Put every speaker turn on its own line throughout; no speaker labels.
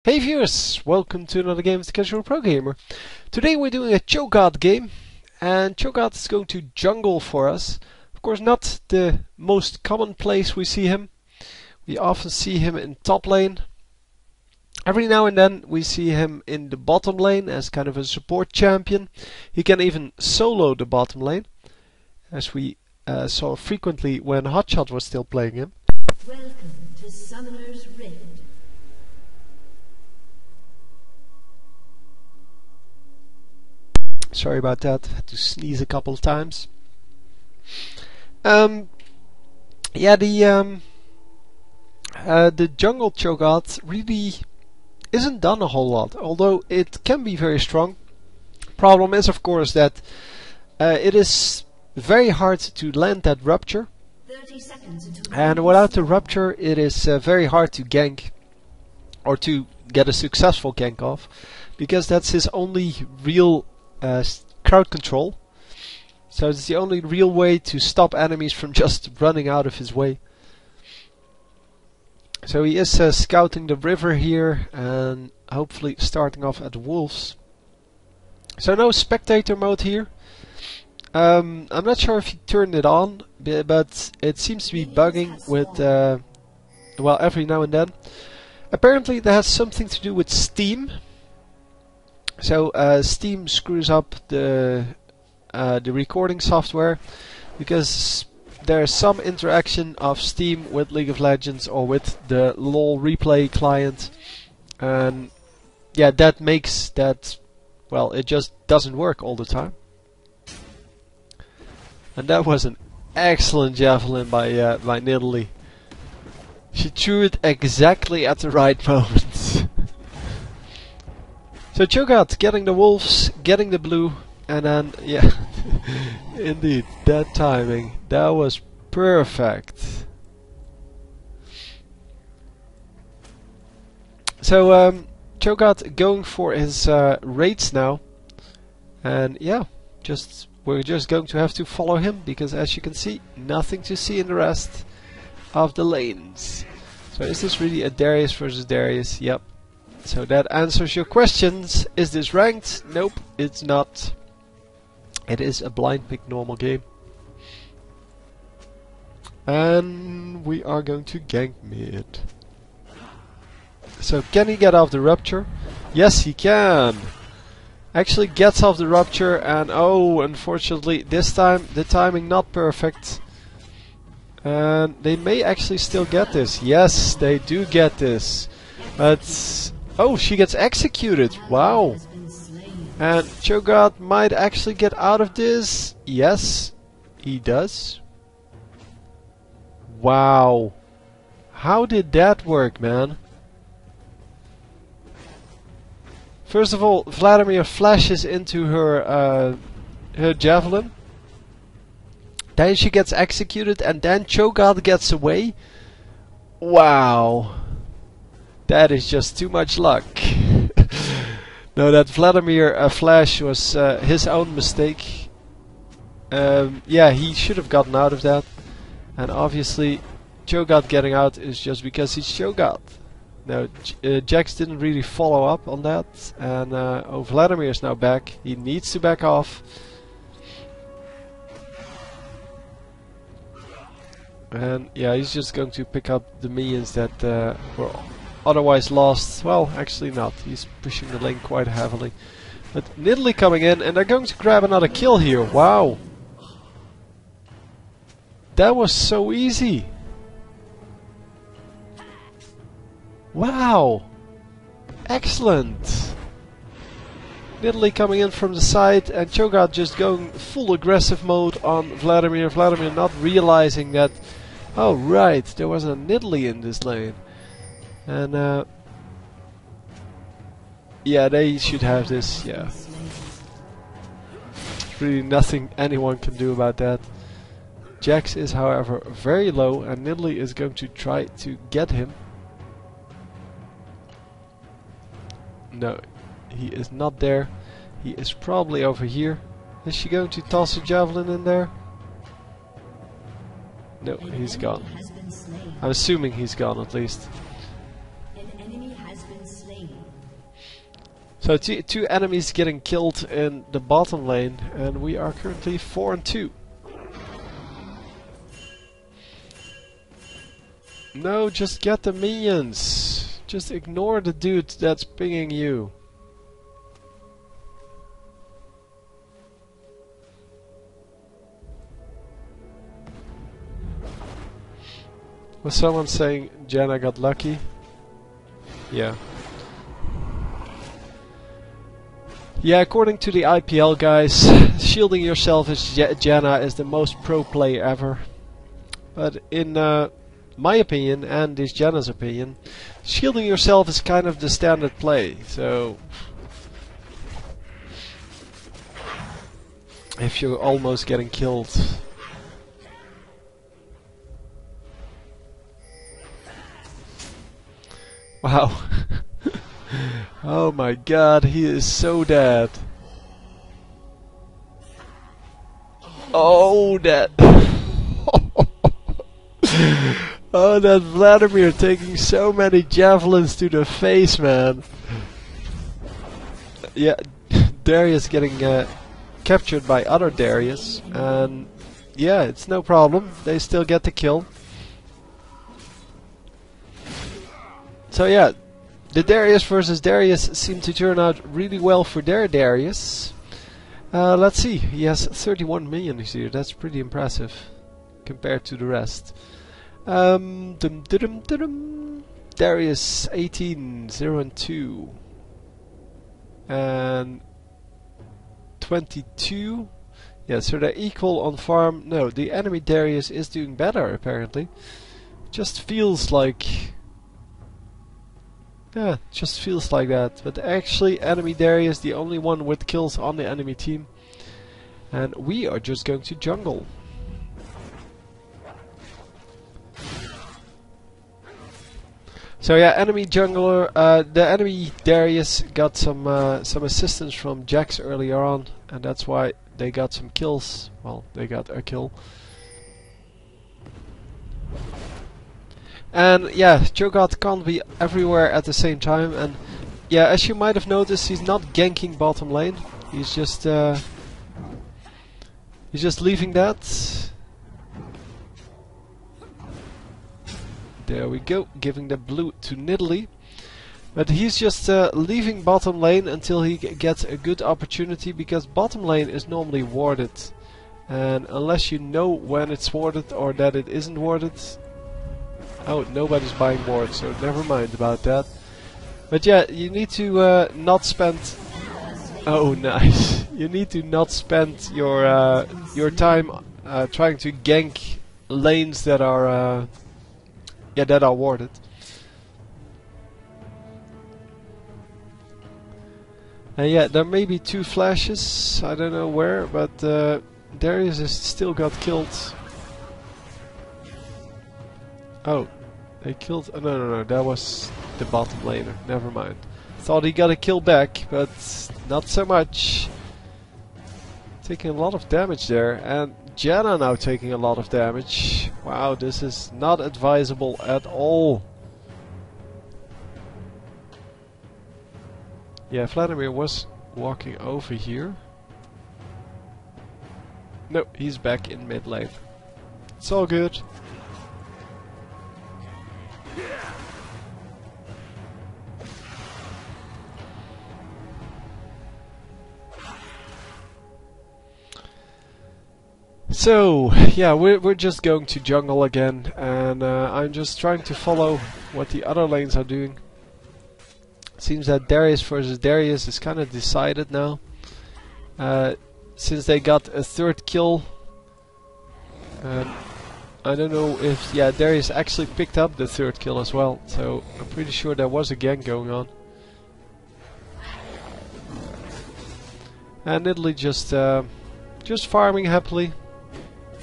Hey viewers, welcome to another game of the Casual Pro Gamer. Today we're doing a Cho'Gath game, and Cho'Gath is going to jungle for us. Of course, not the most common place we see him. We often see him in top lane. Every now and then we see him in the bottom lane as kind of a support champion. He can even solo the bottom lane, as we saw frequently when Hotshot was still playing him.
Welcome to Summoner's Rift.
Sorry about that, had to sneeze a couple of times. The jungle Cho'Gath really isn't done a whole lot, although it can be very strong. Problem is, of course, that it is very hard to land that rupture,
30 seconds until
and without the rupture it is very hard to gank, or to get a successful gank off, because that's his only real crowd control. So it's the only real way to stop enemies from just running out of his way. So he is scouting the river here and hopefully starting off at the wolves. So no spectator mode here. I'm not sure if he turned it on, but it seems to be bugging with well, every now and then. Apparently that has something to do with Steam. So Steam screws up the recording software, because there's some interaction of Steam with League of Legends or with the LoL replay client, and yeah, that makes that, well, it just doesn't work all the time. And that was an excellent javelin by Nidalee. She threw it exactly at the right moment. So Cho'Gath getting the wolves, getting the blue, and then, yeah, indeed, that timing, that was perfect. So Cho'Gath going for his raids now, and yeah, we're just going to have to follow him, because as you can see, nothing to see in the rest of the lanes. So is this really a Darius versus Darius? Yep. So that answers your questions. Is this ranked? Nope, it's not. It is a blind pick normal game. And we are going to gank mid. So can he get off the rupture? Yes, he can. Actually gets off the rupture, and oh, unfortunately this time the timing not perfect. And they may actually still get this. Yes, they do get this. But oh, she gets executed. Wow. And Cho'Gath might actually get out of this. Yes, he does. Wow. How did that work, man? First of all, Vladimir flashes into her javelin. Then she gets executed, and then Cho'Gath gets away. Wow. That is just too much luck. No, that Vladimir flash was his own mistake. Yeah, he should have gotten out of that. And obviously, Cho'Gath getting out is just because he's Cho'Gath. No, Jax didn't really follow up on that. And oh, Vladimir is now back. He needs to back off. And yeah, he's just going to pick up the minions that were otherwise lost. Well, actually not. He's pushing the lane quite heavily. But Nidalee coming in, and they're going to grab another kill here. Wow. That was so easy. Wow. Excellent. Nidalee coming in from the side, and Cho'Gath just going full aggressive mode on Vladimir. Vladimir not realizing that, oh right, there was a Nidalee in this lane. And yeah, they should have this, yeah. Really nothing anyone can do about that. Jax is, however, very low, and Nidalee is going to try to get him. No, he is not there. He is probably over here. Is she going to toss a javelin in there? No, he's gone. I'm assuming he's gone at least.
An enemy has been been slain.
So two enemies getting killed in the bottom lane, and we are currently 4-2. No, just get the minions. Just ignore the dude that's pinging you. Was someone saying Janna got lucky? Yeah. Yeah, according to the IPL guys, shielding yourself as Janna is the most pro play ever. But in my opinion, and is Janna's opinion, shielding yourself is kind of the standard play. So if you're almost getting killed. Wow. Oh my god, he is so dead. Oh, that. Oh, that Vladimir taking so many javelins to the face, man. Yeah, Darius getting captured by other Darius, and yeah, it's no problem. They still get the kill. So yeah, the Darius versus Darius seemed to turn out really well for their Darius. Let's see, he has 31 million here, that's pretty impressive compared to the rest. Darius 18, 0 and 2. And 22. Yeah, so they're equal on farm. No, the enemy Darius is doing better apparently. Just feels like... Yeah, just feels like that. But actually, enemy Darius the only one with kills on the enemy team. And we are just going to jungle. So yeah, enemy jungler, the enemy Darius got some assistance from Jax earlier on, and that's why they got some kills. Well, they got a kill. And yeah, Cho'Gath can't be everywhere at the same time, and yeah, as you might have noticed, he's not ganking bottom lane. He's just leaving that. There we go, giving the blue to Nidalee. But he's just leaving bottom lane until he gets a good opportunity, because bottom lane is normally warded. And unless you know when it's warded or that it isn't warded... Oh, nobody's buying ward, so never mind about that. But yeah, you need to not spend... Oh, nice. You need to not spend your time trying to gank lanes that are... Yeah, that are warded. And yeah, there may be two flashes, I don't know where, but Darius has still got killed. Oh, they killed... Oh, no, that was the bottom laner, never mind. Thought he got a kill back, but not so much. Taking a lot of damage there, and Janna now taking a lot of damage. Wow, this is not advisable at all. Yeah, Vladimir was walking over here. No, he's back in mid lane. It's all good. So, yeah, we're just going to jungle again, and I'm just trying to follow what the other lanes are doing. Seems that Darius versus Darius is kind of decided now. Since they got a third kill. I don't know if... Yeah, Darius actually picked up the third kill as well, so I'm pretty sure there was a gank going on. And Nidalee just farming happily.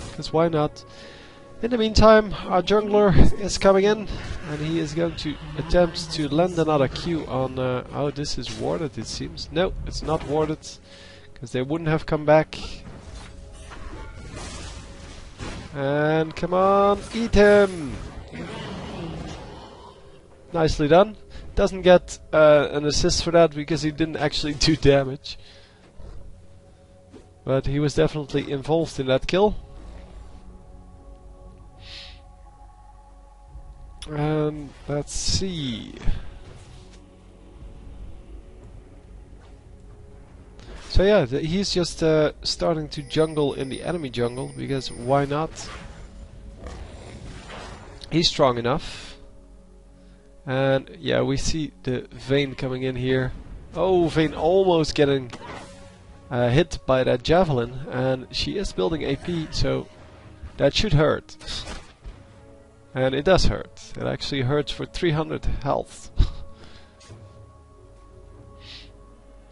Because why not? In the meantime, our jungler is coming in, and he is going to attempt to land another Q on... oh, this is warded, it seems. No, it's not warded, because they wouldn't have come back. And come on, eat him! Nicely done. Doesn't get an assist for that because he didn't actually do damage. But he was definitely involved in that kill. And let's see. So yeah, he's just starting to jungle in the enemy jungle, because why not? He's strong enough. And yeah, we see the Vayne coming in here. Oh, Vayne almost getting hit by that javelin, and she is building AP, so that should hurt. And it does hurt. It actually hurts for 300 health.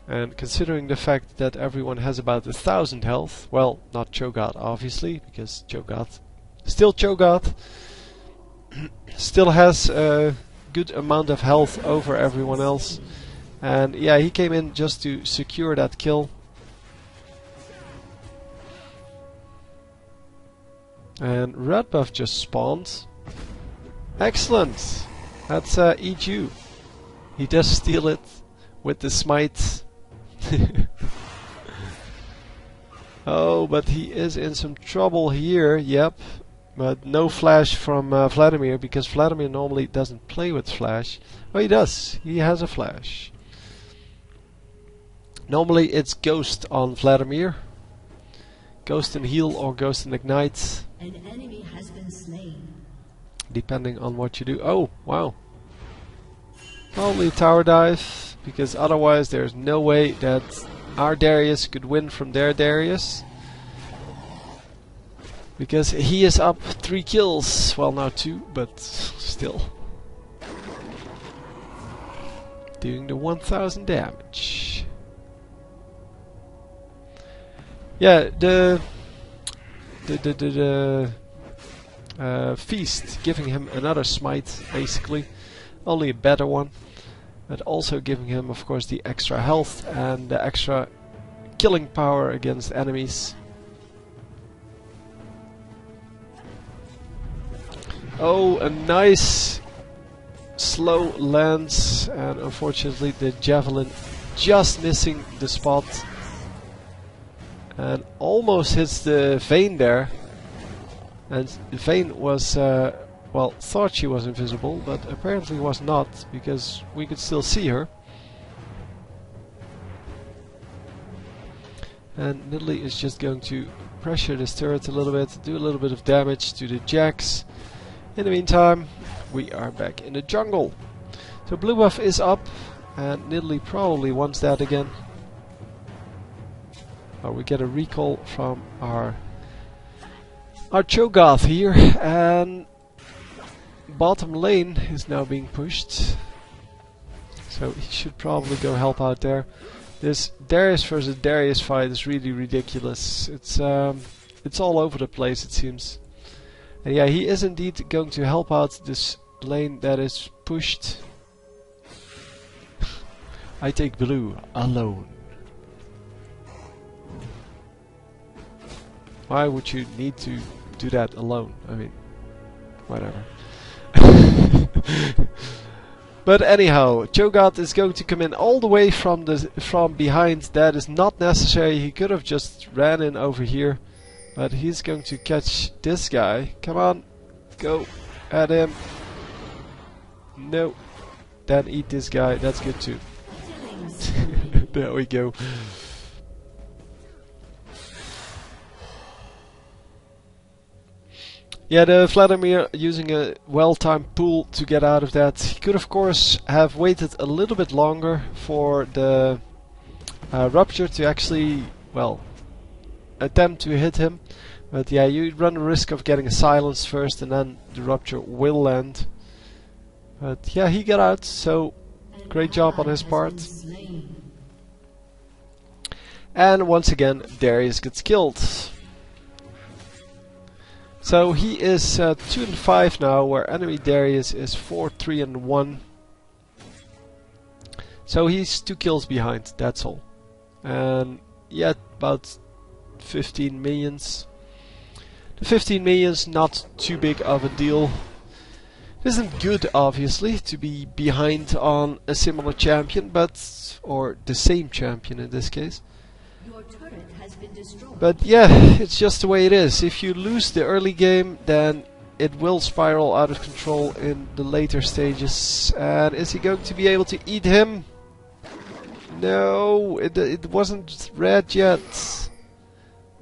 And considering the fact that everyone has about 1000 health, well, not Cho'Gath obviously, because Cho'Gath, still Cho'Gath, still has a good amount of health over everyone else. And yeah, he came in just to secure that kill. And red buff just spawned. Excellent! That's EQ. He does steal it with the smite. Oh, but he is in some trouble here, yep. But no flash from Vladimir, because Vladimir normally doesn't play with flash. Oh, he does. He has a flash. Normally it's Ghost on Vladimir. Ghost and heal or Ghost and ignite.
An enemy has been slain.
Depending on what you do. Oh, wow. Probably tower dive, because otherwise there's no way that our Darius could win from their Darius. Because he is up 3 kills. Well, now 2, but still. Doing the 1000 damage. Yeah, the feast giving him another smite, basically. Only a better one. But also giving him, of course, the extra health and the extra killing power against enemies. Oh, a nice slow lance, and unfortunately the javelin just missing the spot. And almost hits the Vayne there. And Vayne was, well, thought she was invisible, but apparently was not, because we could still see her. And Nidalee is just going to pressure this turret a little bit, do a little bit of damage to the jacks. In the meantime, we are back in the jungle. So blue buff is up, and Nidalee probably wants that again. We get a recall from our Cho'Gath here, and bottom lane is now being pushed. So he should probably go help out there. This Darius versus Darius fight is really ridiculous. It's all over the place, it seems. And yeah, he is indeed going to help out this lane that is pushed. I take blue alone. Why would you need to do that alone? I mean, whatever. But anyhow, Cho'Gath is going to come in all the way from behind. That is not necessary. He could have just ran in over here, but he's going to catch this guy. Come on, go at him. No, then eat this guy. That's good too. There we go. Yeah, the Vladimir using a well-timed pull to get out of that. He could of course have waited a little bit longer for the Rupture to actually, well, attempt to hit him. But yeah, you run the risk of getting a silence first and then the Rupture will land. But yeah, he got out, so great job on his part. And once again, Darius gets killed. So he is 2-5 now, where enemy Darius is 4-3-1. So he's 2 kills behind, that's all. And yeah, about 15 minions. The 15 minions, not too big of a deal. Isn't good, obviously, to be behind on a similar champion, but or the same champion in this case.
Your turret has been destroyed.
But yeah, it's just the way it is. If you lose the early game, then it will spiral out of control in the later stages. And is he going to be able to eat him? No, it wasn't red yet.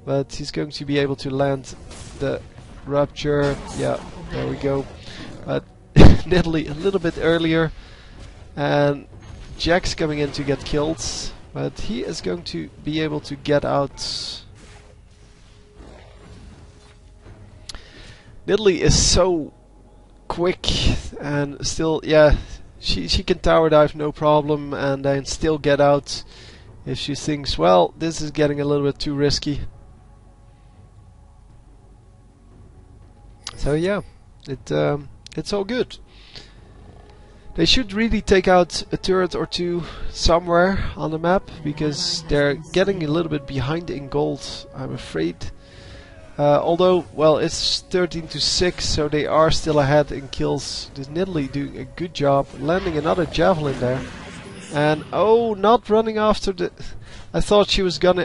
But he's going to be able to land the rupture. Yeah, there we go. But Nidalee a little bit earlier. And Jack's coming in to get killed. But he is going to be able to get out. Nidalee is so quick and still, yeah, she can tower dive no problem and then still get out if she thinks, well, this is getting a little bit too risky. So yeah, it's all good. They should really take out a turret or two somewhere on the map because they're getting a little bit behind in gold, I'm afraid. Although, well, it's 13-6, so they are still ahead in kills. This Nidalee doing a good job, landing another javelin there. And oh, not running after the... I thought she was going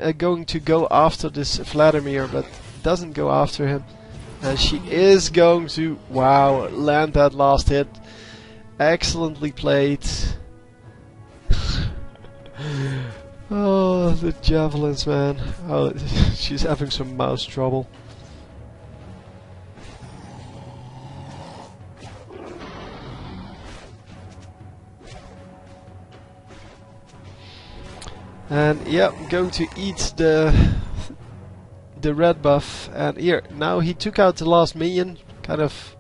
to go after this Vladimir, but doesn't go after him. And she is going to, wow, land that last hit. Excellently played. Oh, the javelins, man. Oh, she's having some mouse trouble. And yeah, I'm going to eat the red buff. And here, now he took out the last minion, kind of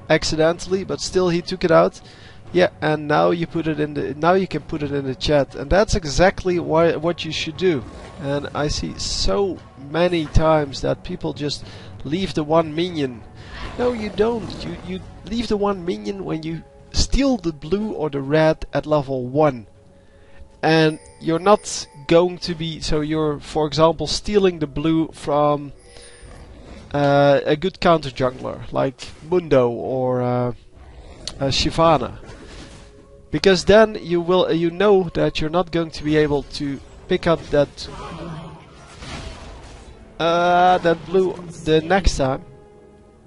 accidentally, but still he took it out. Yeah, and now you put it in the you can put it in the chat, and that's exactly what you should do. And I see so many times that people just leave the one minion. No, you don't. You leave the one minion when you steal the blue or the red at level 1. And you're not going to be, so you're, for example, stealing the blue from a good counter jungler like Mundo or Shyvana, because then you will, you know that you're not going to be able to pick up that blue the next time.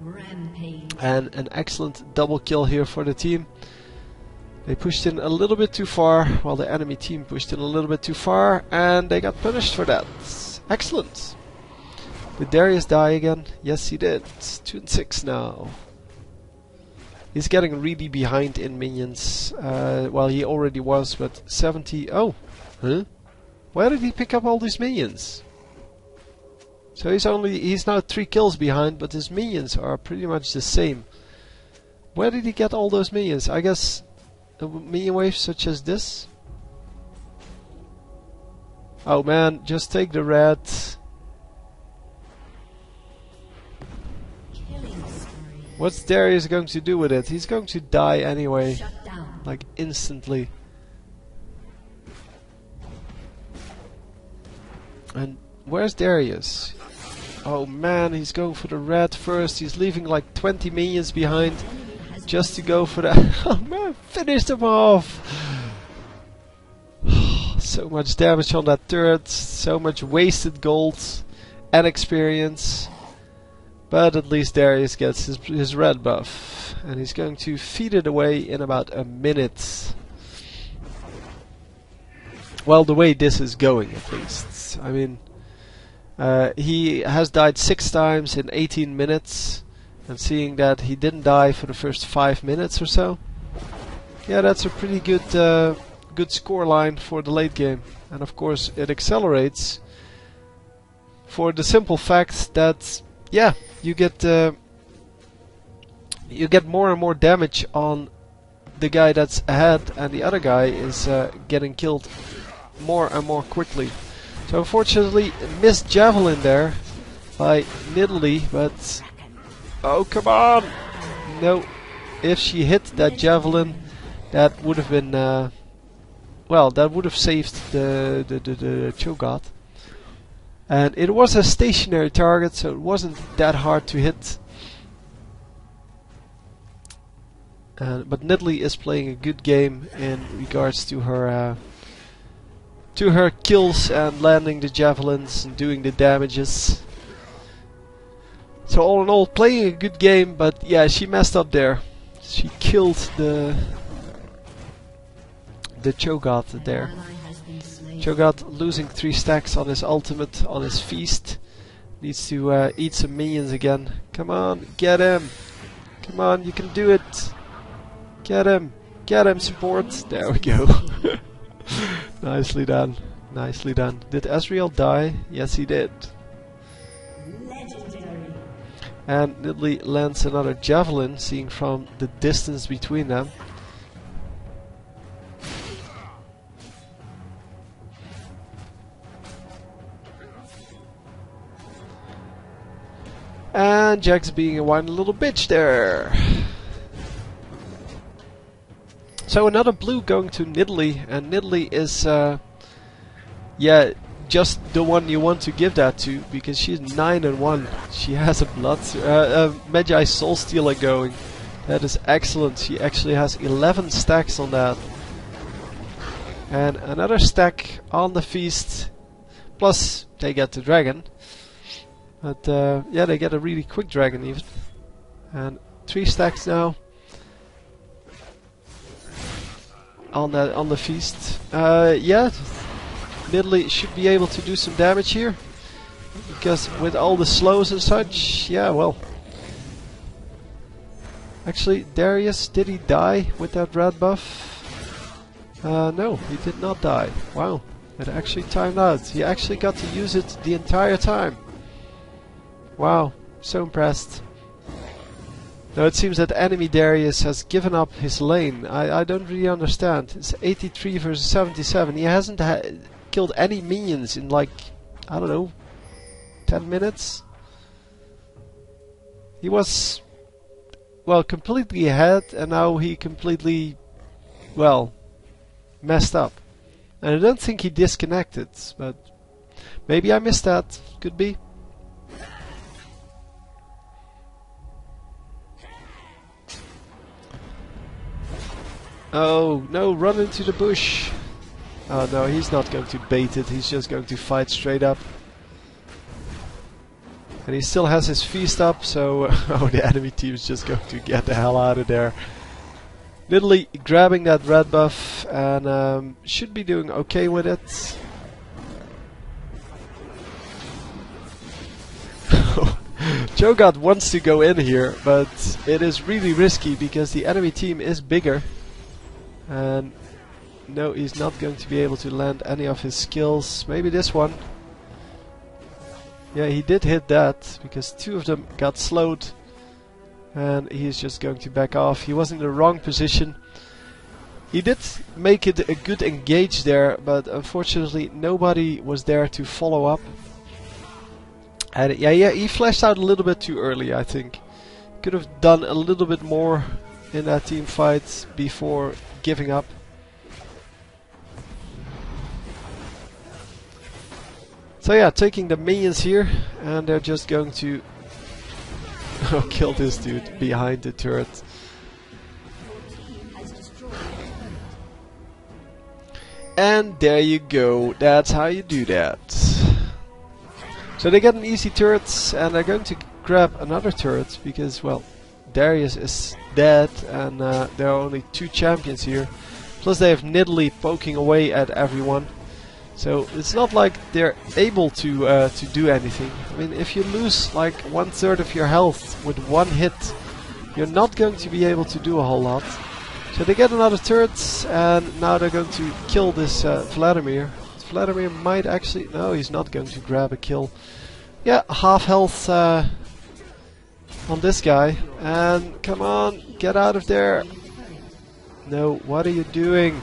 Rampage.
And an excellent double kill here for the team. They pushed in a little bit too far, while the enemy team pushed in a little bit too far, and they got punished for that. Excellent. Did Darius die again? Yes, he did. 2-6 now. He's getting really behind in minions. Well, he already was, but 70... Oh! Huh? Where did he pick up all these minions? So he's now 3 kills behind, but his minions are pretty much the same. Where did he get all those minions? I guess... a minion wave such as this? Oh man, just take the red. What's Darius going to do with it? He's going to die anyway.
Shut down.
Like instantly. And where's Darius? Oh man, he's going for the red first. He's leaving like 20 minions behind just to go for that. Oh man, finished him off! So much damage on that turret, so much wasted gold and experience. But at least Darius gets his red buff, and he's going to feed it away in about a minute. Well, the way this is going, at least. I mean, he has died 6 times in 18 minutes, and seeing that he didn't die for the first 5 minutes or so, yeah, that's a pretty good score line for the late game. And of course, it accelerates for the simple fact that, yeah, you get more and more damage on the guy that's ahead, and the other guy is getting killed more and more quickly. So unfortunately, missed javelin there by Nidalee, but oh come on! No, if she hit that javelin, that would have been well, that would have saved the Cho'Gath. And it was a stationary target, so it wasn't that hard to hit. But Nidalee is playing a good game in regards to her kills and landing the javelins and doing the damages. So all in all, playing a good game, but yeah, she messed up there. She killed the Cho'Gath there. Cho'Gath losing 3 stacks on his ultimate, on his feast. Needs to eat some minions again. Come on, get him! Come on, you can do it! Get him! Get him, support! There we go. Nicely done. Nicely done. Did Ezreal die? Yes, he did.
Legendary.
And Nidalee lands another javelin, seeing from the distance between them. And Jack's being a whiny little bitch there. So another blue going to Nidalee, and Nidalee is, yeah, just the one you want to give that to, because she's 9-1. She has a Magi Soul Stealer going. That is excellent. She actually has 11 stacks on that. And another stack on the feast. Plus, they get the dragon. But yeah, they get a really quick dragon even. And 3 stacks now on the feast. Yeah, Nidalee should be able to do some damage here, because with all the slows and such, yeah, well. Actually, Darius, did he die with that red buff? No, he did not die. Wow, it actually timed out. He actually got to use it the entire time. Wow, so impressed. Now it seems that enemy Darius has given up his lane. I don't really understand. It's 83 versus 77. He hasn't killed any minions in like, I don't know, 10 minutes? He was, well, completely ahead, and now he completely, well, messed up. And I don't think he disconnected, but maybe I missed that. Could be. Oh no, run into the bush. Oh no, he's not going to bait it, he's just going to fight straight up. And he still has his feast up, so oh, the enemy team is just going to get the hell out of there. Nidalee grabbing that red buff, and should be doing okay with it. Cho'Gath wants to go in here, but it is really risky because the enemy team is bigger. And no, he's not going to be able to land any of his skills. Maybe this one. Yeah, he did hit that, because 2 of them got slowed. And he's just going to back off. He was in the wrong position. He did make it a good engage there, but unfortunately nobody was there to follow up. And yeah, he flashed out a little bit too early, I think. Could have done a little bit more in that team fight before giving up. So yeah, taking the minions here, and they're just going to kill this dude behind the turret. And there you go, that's how you do that. So they get an easy turret, and they're going to grab another turret, because, well, Darius is dead, and there are only 2 champions here. Plus they have Nidalee poking away at everyone. So it's not like they're able to do anything. I mean, if you lose like 1/3 of your health with 1 hit, you're not going to be able to do a whole lot. So they get another turret, and now they're going to kill this Vladimir. Vladimir might actually... No, he's not going to grab a kill. Yeah, half health on this guy. And come on, get out of there. No, what are you doing?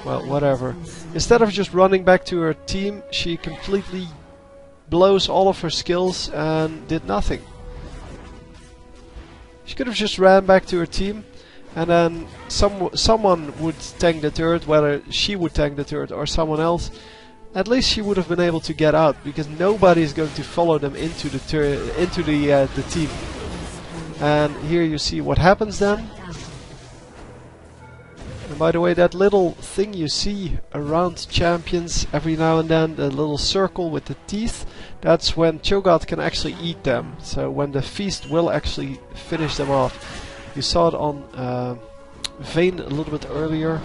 Well, whatever. Instead of just running back to her team, she completely blows all of her skills and did nothing. She could have just ran back to her team, and then someone would tank the turret, whether she would tank the turret or someone else. At least she would have been able to get out, because nobody is going to follow them into the team. And here you see what happens then. And by the way, that little thing you see around champions every now and then, the little circle with the teeth, that's when Cho'Gath can actually eat them. So when the feast will actually finish them off. You saw it on Vayne a little bit earlier.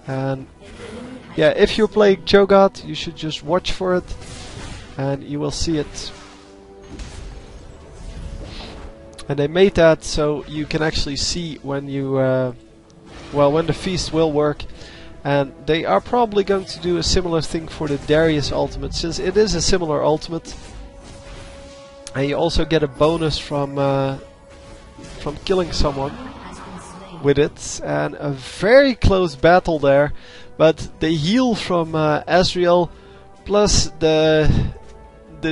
And yeah, if you're playing Cho'Gath, you should just watch for it and you will see it. And they made that so you can actually see when you well, when the feast will work. And they are probably going to do a similar thing for the Darius ultimate, since it is a similar ultimate. And you also get a bonus from killing someone with it. And a very close battle there, but the heal from Ezreal plus the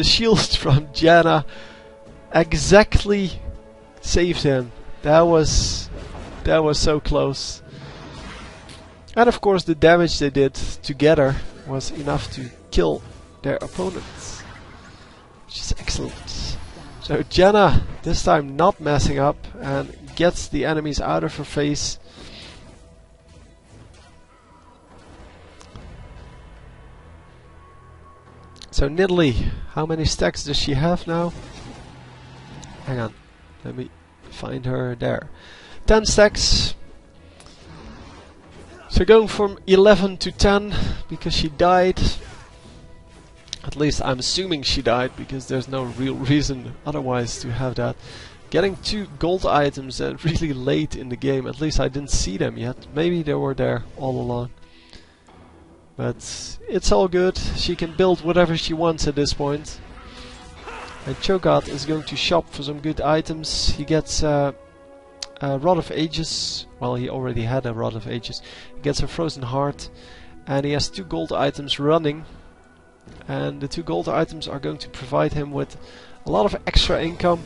shield from Janna exactly saved him. That was so close. And of course the damage they did together was enough to kill their opponents, which is excellent. So Janna this time not messing up and gets the enemies out of her face. So Nidalee, how many stacks does she have now? Hang on, let me find her there. 10 stacks. So going from 11 to 10 because she died. At least I'm assuming she died, because there's no real reason otherwise to have that. Getting 2 gold items really late in the game. At least I didn't see them yet. Maybe they were there all along. But it's all good. She can build whatever she wants at this point. And Cho'Gath is going to shop for some good items. He gets a Rod of Ages. Well, he already had a Rod of Ages. He gets a Frozen Heart. And he has 2 gold items running. And the 2 gold items are going to provide him with a lot of extra income.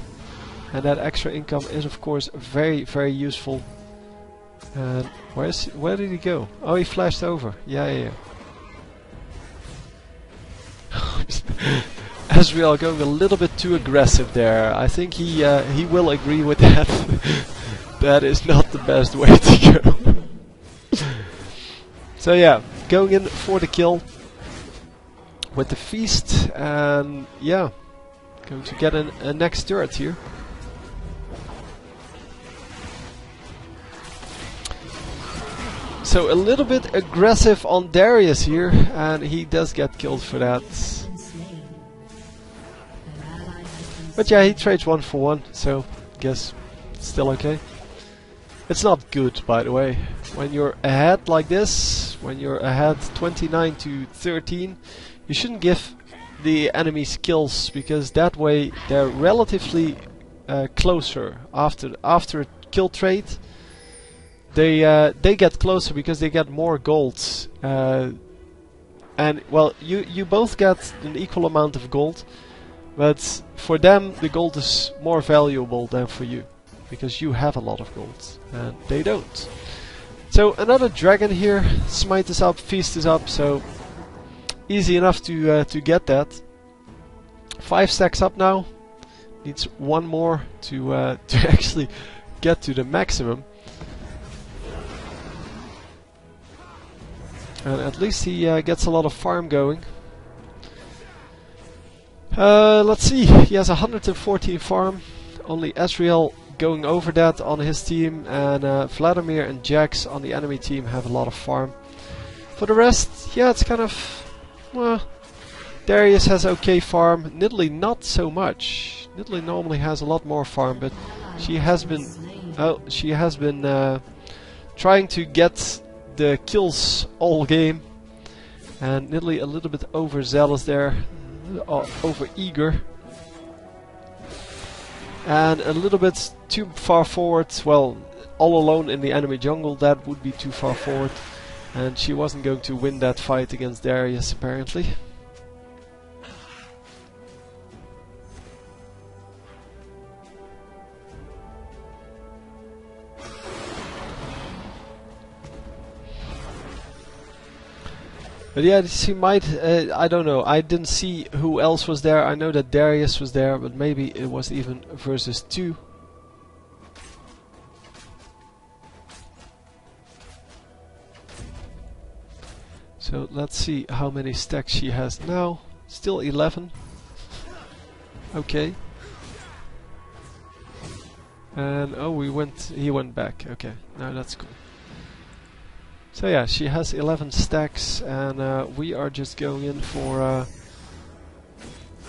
And that extra income is of course very, very useful. And where did he go? Oh, he flashed over. Yeah. Ezreal going a little bit too aggressive there. I think he will agree with that. That is not the best way to go. So yeah, going in for the kill with the feast, and yeah, going to get a next turret here. So a little bit aggressive on Darius here, and he does get killed for that. But yeah, he trades 1 for 1, so guess still okay. It's not good, by the way. When you're ahead like this, when you're ahead 29 to 13, you shouldn't give the enemies kills, because that way they're relatively closer. After a kill trade, they get closer because they get more gold. And well, you both get an equal amount of gold, but for them the gold is more valuable than for you, because you have a lot of gold and they don't. So another dragon here. Smite is up, feast is up, so easy enough to get that. 5 stacks up now. Needs 1 more to actually get to the maximum. And at least he gets a lot of farm going. Let's see, he has 114 farm. Only Ezreal going over that on his team, and Vladimir and Jax on the enemy team have a lot of farm. For the rest, yeah, it's kind of, well, Darius has okay farm. Nidalee not so much. Nidalee normally has a lot more farm, but she has been trying to get the kills all game, and Nidalee a little bit overzealous there, over eager, and a little bit too far forward. Well, all alone in the enemy jungle, that would be too far forward, and she wasn't going to win that fight against Darius apparently. But yeah, she might, I don't know, I didn't see who else was there. I know that Darius was there, but maybe it was even versus 2. So let's see how many stacks she has now. Still 11. Okay. And oh, he went back. Okay, now that's cool. So yeah, she has 11 stacks, and we are just going in for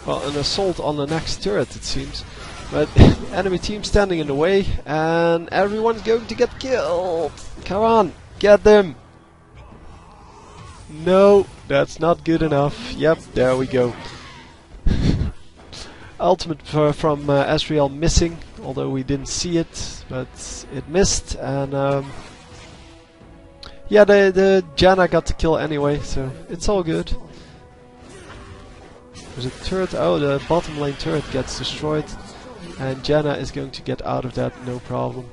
well, an assault on the next turret, it seems. But enemy team standing in the way, and everyone's going to get killed. Come on, get them. No, that's not good enough. Yep, there we go. Ultimate from Ezreal missing, although we didn't see it, but it missed. And yeah, the Janna got the kill anyway, so it's all good. There's a turret. Oh, the bottom lane turret gets destroyed, and Janna is going to get out of that, no problem,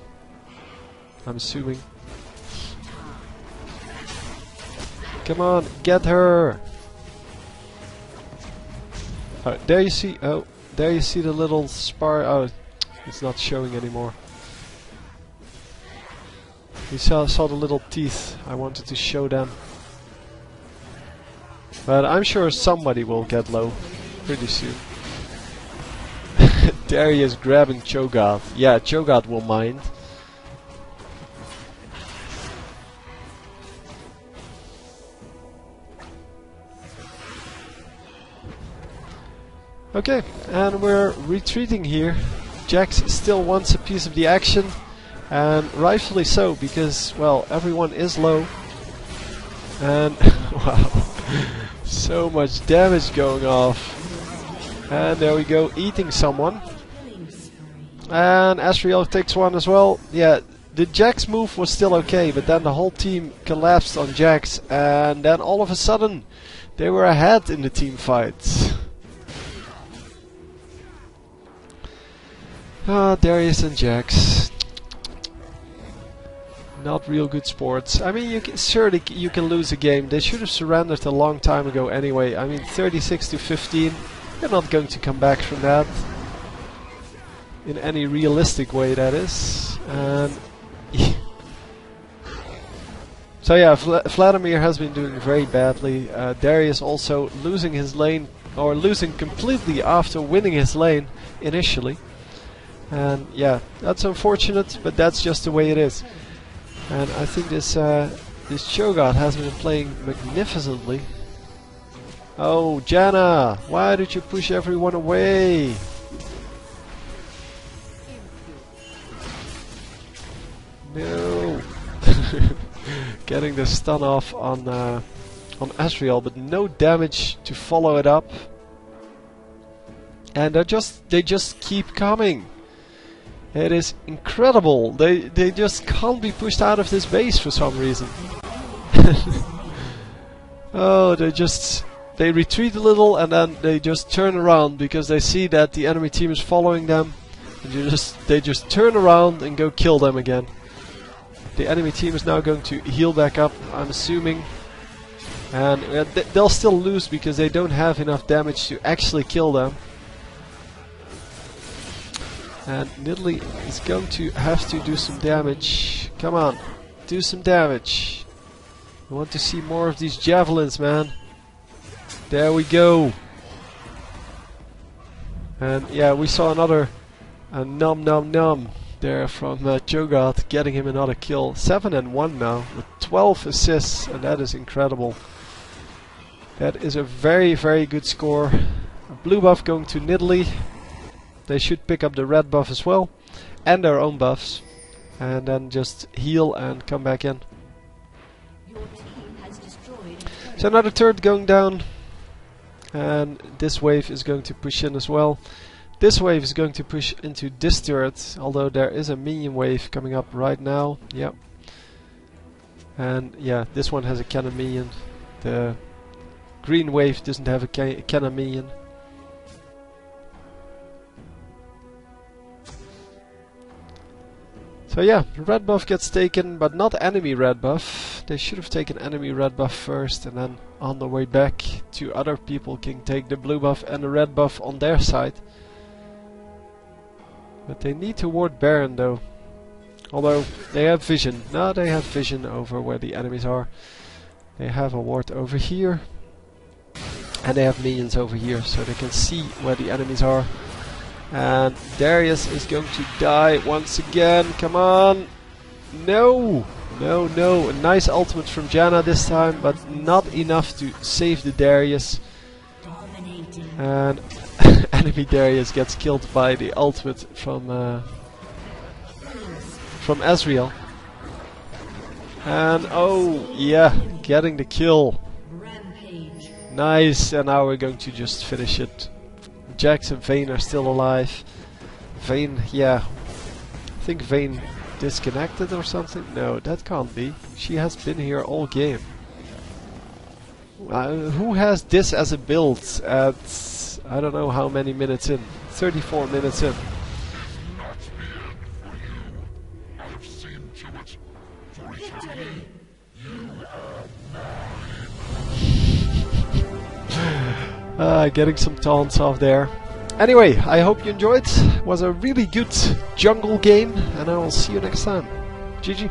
I'm assuming. Come on, get her! Oh, there you see. Oh, there you see the little spar. Oh, it's not showing anymore. You saw the little teeth. I wanted to show them, but I'm sure somebody will get low pretty soon. Darius grabbing Cho'Gath. Yeah, Cho'Gath will mind. Okay, and we're retreating here. Jax still wants a piece of the action, and rightfully so, because, well, everyone is low. And, wow, so much damage going off. And there we go, eating someone. And Ezreal takes one as well. Yeah, the Jax move was still okay, but then the whole team collapsed on Jax, and then all of a sudden, they were ahead in the team fight. Ah, Darius and Jax. Not real good sports. I mean, surely you can lose a game. They should have surrendered a long time ago anyway. I mean, 36 to 15. They're not going to come back from that. In any realistic way, that is. And so yeah, Vladimir has been doing very badly. Darius also losing his lane, or losing completely after winning his lane initially. And yeah, that's unfortunate, but that's just the way it is. And I think this Cho'Gath has been playing magnificently. Oh, Janna, why did you push everyone away? No. Getting the stun off on Ezreal, but no damage to follow it up. And they just keep coming. It is incredible. They just can't be pushed out of this base for some reason. Oh, they retreat a little and then they just turn around because they see that the enemy team is following them. And they just turn around and go kill them again. The enemy team is now going to heal back up, I'm assuming. And they'll still lose because they don't have enough damage to actually kill them. And Nidalee is going to have to do some damage. Come on, do some damage. I want to see more of these javelins, man. There we go. And yeah, we saw another nom nom nom there from Cho'Gath, getting him another kill. 7 and 1 now with 12 assists, and that is incredible. That is a very, very good score. A blue buff going to Nidalee. They should pick up the red buff as well, and their own buffs, and then just heal and come back in. So another turret going down, and this wave is going to push in as well. This wave is going to push into this turret, although there is a minion wave coming up right now. Yep. And yeah, this one has a cannon minion. The green wave doesn't have a cannon minion. So yeah, red buff gets taken, but not enemy red buff. They should have taken enemy red buff first, and then on the way back, 2 other people can take the blue buff and the red buff on their side. But they need to ward Baron though. Although they have vision. No, they have vision over where the enemies are. They have a ward over here. And they have minions over here, so they can see where the enemies are. And Darius is going to die once again. Come on! No! No, no. A nice ultimate from Janna this time, but not enough to save the Darius. And enemy Darius gets killed by the ultimate from Ezreal. And oh yeah, getting the kill. Nice, and now we're going to just finish it. Jax and Vayne are still alive. Vayne, yeah. I think Vayne disconnected or something. No, that can't be. She has been here all game. Who has this as a build at, I don't know how many minutes in. 34 minutes in. Getting some taunts off there. Anyway, I hope you enjoyed. It was a really good jungle game, and I will see you next time. GG.